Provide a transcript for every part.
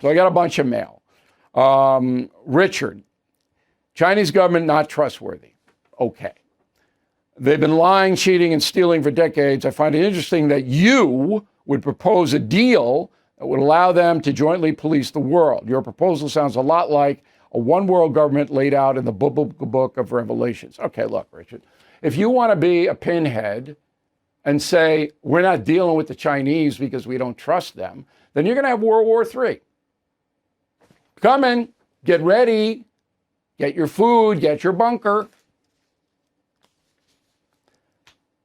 So I got a bunch of mail. Richard, Chinese government not trustworthy. Okay. They've been lying, cheating, and stealing for decades. I find it interesting that you would propose a deal that would allow them to jointly police the world. Your proposal sounds a lot like a one world government laid out in the book of Revelations. Okay, look, Richard, if you want to be a pinhead and say we're not dealing with the Chinese because we don't trust them, then you're going to have World War III. Coming, get ready, get your food, get your bunker.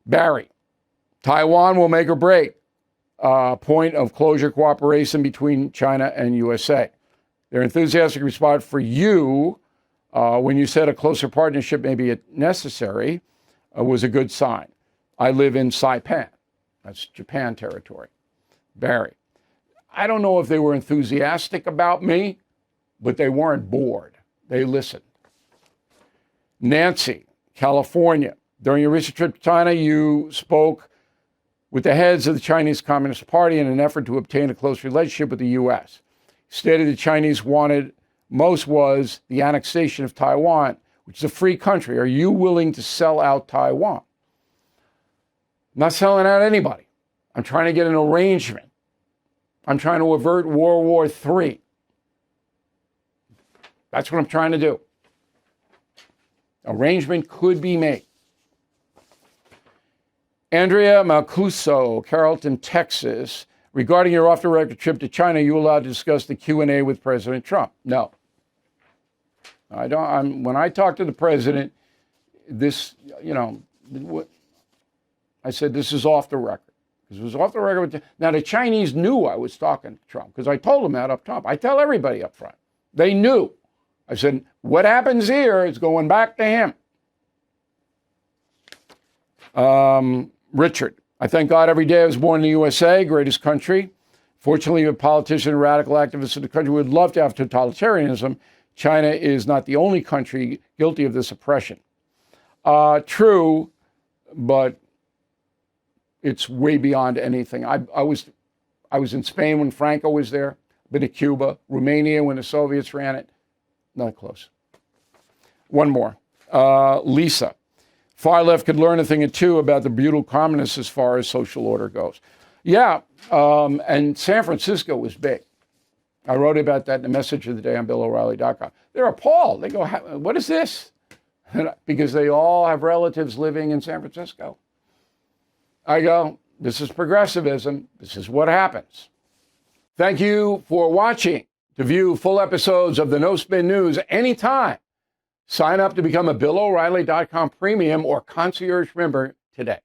Barry, Taiwan will make or break point of closure cooperation between China and USA. Their enthusiastic response for you when you said a closer partnership may be necessary was a good sign. I live in Saipan. That's Japan territory. Barry, I don't know if they were enthusiastic about me, but they weren't bored. They listened. Nancy, California. During your recent trip to China, you spoke with the heads of the Chinese Communist Party in an effort to obtain a close relationship with the U.S. You stated the Chinese wanted most was the annexation of Taiwan, which is a free country. Are you willing to sell out Taiwan? I'm not selling out anybody. I'm trying to get an arrangement. I'm trying to avert World War III. That's what I'm trying to do. Arrangement could be made. Andrea Malcuso, Carrollton, Texas. Regarding your off-the-record trip to China, you allowed to discuss the Q&A with President Trump? No. I don't. When I talk to the president, this, I said this is off the record. Because it was off the record. Now, the Chinese knew I was talking to Trump because I told them that up top. I tell everybody up front. They knew. I said, what happens here is going back to him. Richard, I thank God every day I was born in the USA, greatest country. Fortunately, a politician and radical activists in the country would love to have totalitarianism. China is not the only country guilty of this oppression. True, but it's way beyond anything. I was in Spain when Franco was there, been to Cuba, Romania when the Soviets ran it. Not close. One more. Lisa. Far left could learn a thing or two about the brutal communists as far as social order goes. Yeah, and San Francisco was big. I wrote about that in the message of the day on BillO'Reilly.com. They're appalled. They go, what is this? Because they all have relatives living in San Francisco. I go, this is progressivism. This is what happens. Thank you for watching. To view full episodes of the No Spin News anytime, sign up to become a BillO'Reilly.com premium or concierge member today.